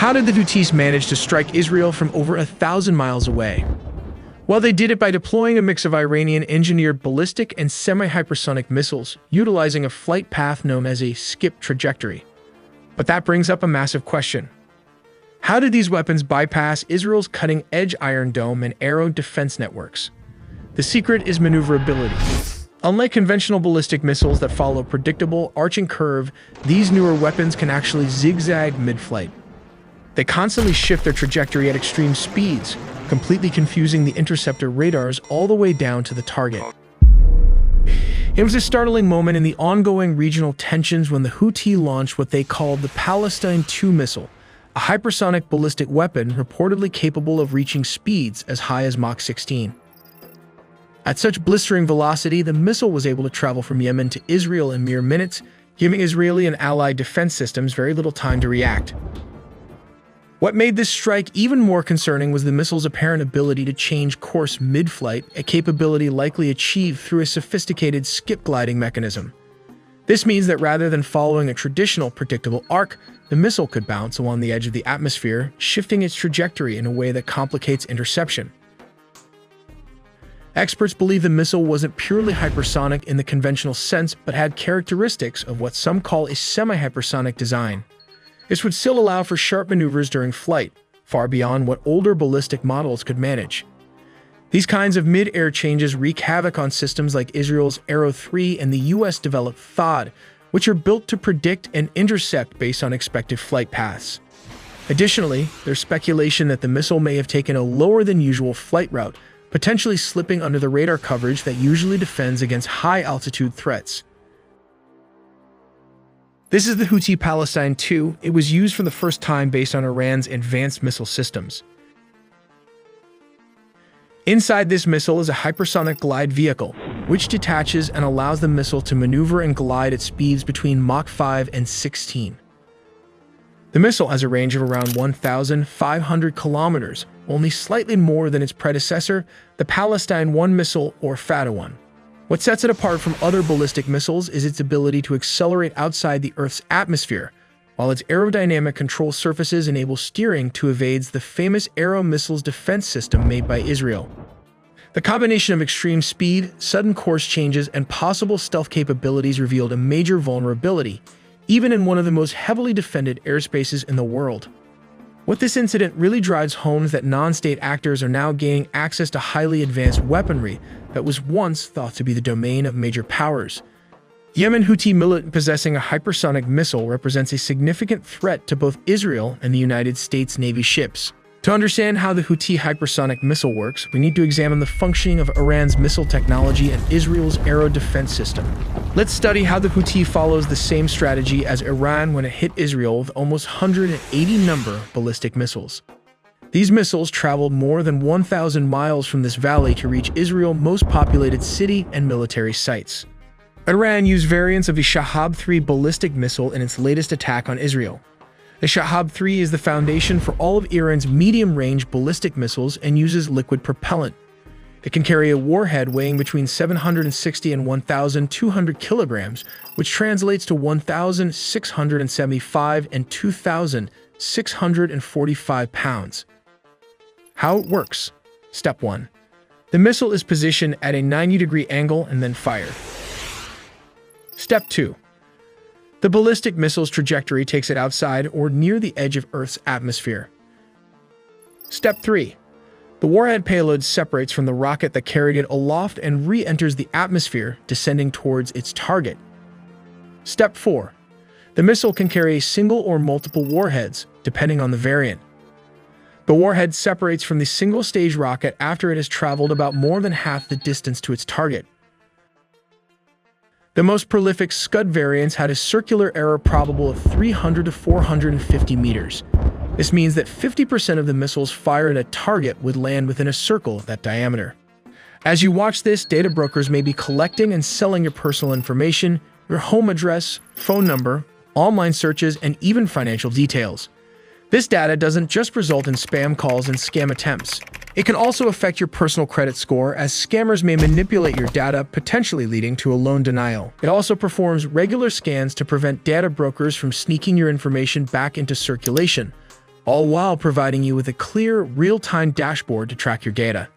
How did the Houthis manage to strike Israel from over 1,000 miles away? Well, they did it by deploying a mix of Iranian-engineered ballistic and semi-hypersonic missiles, utilizing a flight path known as a skip trajectory. But that brings up a massive question. How did these weapons bypass Israel's cutting-edge Iron Dome and aero defense networks? The secret is maneuverability. Unlike conventional ballistic missiles that follow a predictable, arching curve, these newer weapons can actually zigzag mid-flight. They constantly shift their trajectory at extreme speeds, completely confusing the interceptor radars all the way down to the target. It was a startling moment in the ongoing regional tensions when the Houthi launched what they called the Palestine II missile, a hypersonic ballistic weapon reportedly capable of reaching speeds as high as Mach 16. At such blistering velocity, the missile was able to travel from Yemen to Israel in mere minutes, giving Israeli and allied defense systems very little time to react. What made this strike even more concerning was the missile's apparent ability to change course mid-flight, a capability likely achieved through a sophisticated skip gliding mechanism. This means that rather than following a traditional predictable arc, the missile could bounce along the edge of the atmosphere, shifting its trajectory in a way that complicates interception. Experts believe the missile wasn't purely hypersonic in the conventional sense, but had characteristics of what some call a semi-hypersonic design. This would still allow for sharp maneuvers during flight, far beyond what older ballistic models could manage. These kinds of mid-air changes wreak havoc on systems like Israel's Arrow 3 and the US-developed THAAD, which are built to predict and intercept based on expected flight paths. Additionally, there's speculation that the missile may have taken a lower-than-usual flight route, potentially slipping under the radar coverage that usually defends against high-altitude threats. This is the Houthi Palestine II. It was used for the first time based on Iran's advanced missile systems. Inside this missile is a hypersonic glide vehicle, which detaches and allows the missile to maneuver and glide at speeds between Mach 5 and 16. The missile has a range of around 1,500 kilometers, only slightly more than its predecessor, the Palestine I missile or Fatah I. What sets it apart from other ballistic missiles is its ability to accelerate outside the Earth's atmosphere, while its aerodynamic control surfaces enable steering to evade the famous Arrow missile's defense system made by Israel. The combination of extreme speed, sudden course changes, and possible stealth capabilities revealed a major vulnerability, even in one of the most heavily defended airspaces in the world. What this incident really drives home is that non-state actors are now gaining access to highly advanced weaponry that was once thought to be the domain of major powers. Yemen Houthi militant possessing a hypersonic missile represents a significant threat to both Israel and the United States Navy ships. To understand how the Houthi hypersonic missile works, we need to examine the functioning of Iran's missile technology and Israel's aero defense system. Let's study how the Houthi follows the same strategy as Iran when it hit Israel with almost 180 number ballistic missiles. These missiles traveled more than 1,000 miles from this valley to reach Israel's most populated city and military sites. Iran used variants of the Shahab 3 ballistic missile in its latest attack on Israel. The Shahab 3 is the foundation for all of Iran's medium-range ballistic missiles and uses liquid propellant. It can carry a warhead weighing between 760 and 1,200 kilograms, which translates to 1,675 and 2,645 pounds. How it works. Step 1. The missile is positioned at a 90-degree angle and then fired. Step 2. The ballistic missile's trajectory takes it outside or near the edge of Earth's atmosphere. Step 3. The warhead payload separates from the rocket that carried it aloft and re-enters the atmosphere, descending towards its target. Step 4. The missile can carry a single or multiple warheads, depending on the variant. The warhead separates from the single-stage rocket after it has traveled about more than half the distance to its target. The most prolific Scud variants had a circular error probable of 300 to 450 meters. This means that 50% of the missiles fired at a target would land within a circle of that diameter. As you watch this, data brokers may be collecting and selling your personal information, your home address, phone number, online searches, and even financial details. This data doesn't just result in spam calls and scam attempts. It can also affect your personal credit score, as scammers may manipulate your data, potentially leading to a loan denial. It also performs regular scans to prevent data brokers from sneaking your information back into circulation. all while providing you with a clear, real-time dashboard to track your data.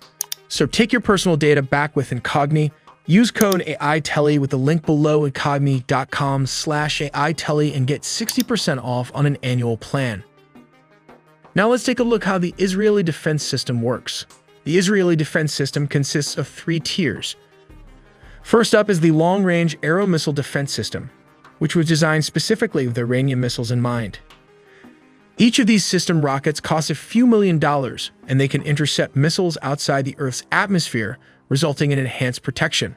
So take your personal data back with Incogni. Use code AITelly with the link below incogni.com/AITelly and get 60% off on an annual plan. Now let's take a look how the Israeli defense system works. The Israeli defense system consists of 3 tiers. First up is the long-range aero missile defense system, which was designed specifically with Iranian missiles in mind. Each of these system rockets costs a few $1,000,000, and they can intercept missiles outside the Earth's atmosphere, resulting in enhanced protection.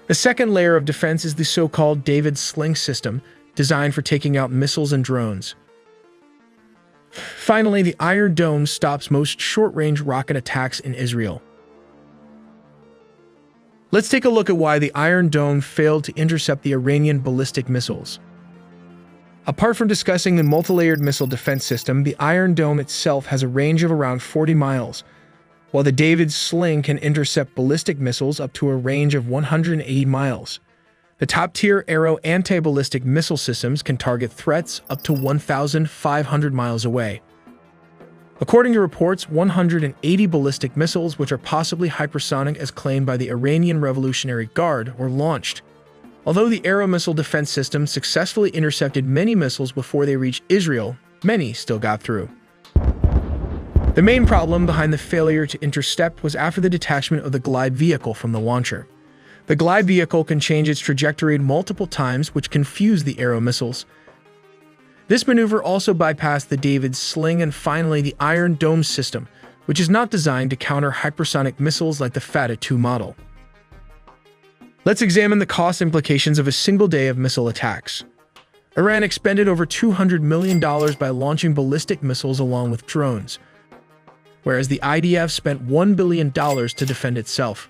The second layer of defense is the so-called David Sling system, designed for taking out missiles and drones. Finally, the Iron Dome stops most short-range rocket attacks in Israel. Let's take a look at why the Iron Dome failed to intercept the Iranian ballistic missiles. Apart from discussing the multi-layered missile defense system, the Iron Dome itself has a range of around 40 miles, while the David Sling can intercept ballistic missiles up to a range of 180 miles. The top-tier aero anti-ballistic missile systems can target threats up to 1,500 miles away. According to reports, 180 ballistic missiles, which are possibly hypersonic as claimed by the Iranian Revolutionary Guard, were launched. Although the aero missile defense system successfully intercepted many missiles before they reached Israel, many still got through. The main problem behind the failure to intercept was after the detachment of the glide vehicle from the launcher. The glide vehicle can change its trajectory multiple times, which confused the aero missiles. This maneuver also bypassed the David Sling and finally the Iron Dome system, which is not designed to counter hypersonic missiles like the Fatah II model. Let's examine the cost implications of a single day of missile attacks. Iran expended over $200 million by launching ballistic missiles along with drones, whereas the IDF spent $1 billion to defend itself.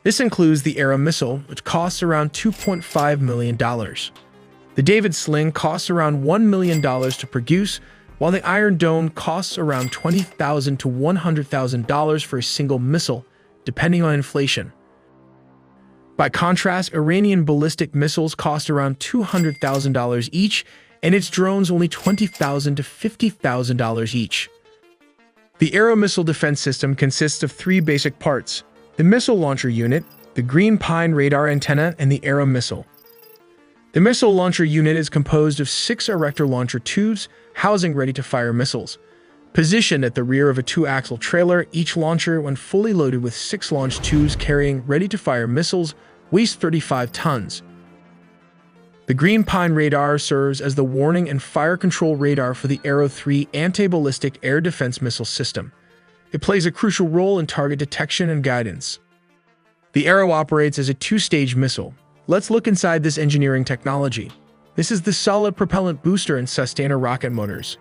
This includes the aero missile, which costs around $2.5 million. The David Sling costs around $1 million to produce, while the Iron Dome costs around $20,000 to $100,000 for a single missile, depending on inflation. By contrast, Iranian ballistic missiles cost around $200,000 each, and its drones only $20,000 to $50,000 each. The aero missile defense system consists of 3 basic parts: the missile launcher unit, the green pine radar antenna, and the aero missile. The missile launcher unit is composed of 6 erector launcher tubes, housing ready-to-fire missiles. Positioned at the rear of a 2-axle trailer, each launcher, when fully loaded with 6 launch tubes carrying ready-to-fire missiles, weighs 35 tons. The green pine radar serves as the warning and fire control radar for the Arrow 3 anti-ballistic air defense missile system. It plays a crucial role in target detection and guidance. The Arrow operates as a 2-stage missile. Let's look inside this engineering technology. This is the solid propellant booster and sustainer rocket motors.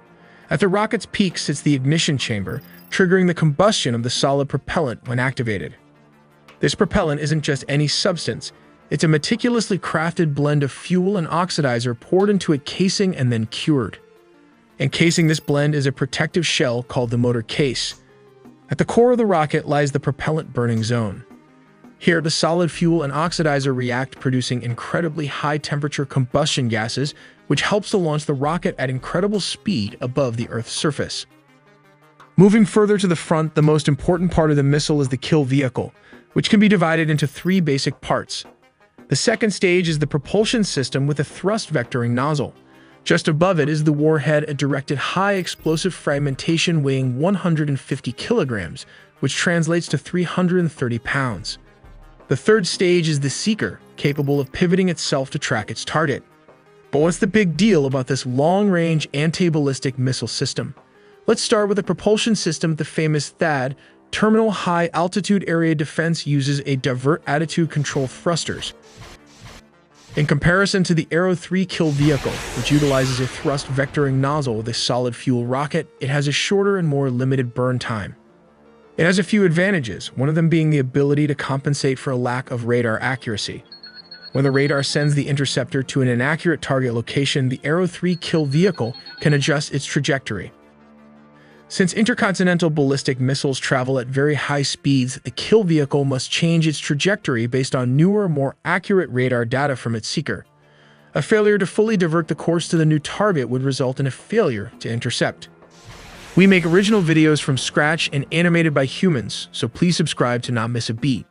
At the rocket's peak sits the ignition chamber, triggering the combustion of the solid propellant when activated. This propellant isn't just any substance. It's a meticulously crafted blend of fuel and oxidizer poured into a casing and then cured. Encasing this blend is a protective shell called the motor case. At the core of the rocket lies the propellant burning zone. Here, the solid fuel and oxidizer react, producing incredibly high-temperature combustion gases, which helps to launch the rocket at incredible speed above the Earth's surface. Moving further to the front, the most important part of the missile is the kill vehicle, which can be divided into 3 basic parts. The second stage is the propulsion system with a thrust vectoring nozzle. Just above it is the warhead, a directed high-explosive fragmentation weighing 150 kilograms, which translates to 330 pounds. The third stage is the seeker, capable of pivoting itself to track its target. But what's the big deal about this long-range anti-ballistic missile system? Let's start with the propulsion system. The famous THAAD, Terminal High Altitude Area Defense, uses a divert attitude control thrusters. In comparison to the Arrow 3 kill vehicle, which utilizes a thrust vectoring nozzle with a solid fuel rocket, it has a shorter and more limited burn time. It has a few advantages, one of them being the ability to compensate for a lack of radar accuracy. When the radar sends the interceptor to an inaccurate target location, the Arrow 3 kill vehicle can adjust its trajectory. Since intercontinental ballistic missiles travel at very high speeds, the kill vehicle must change its trajectory based on newer, more accurate radar data from its seeker. A failure to fully divert the course to the new target would result in a failure to intercept. We make original videos from scratch and animated by humans, so please subscribe to not miss a beat.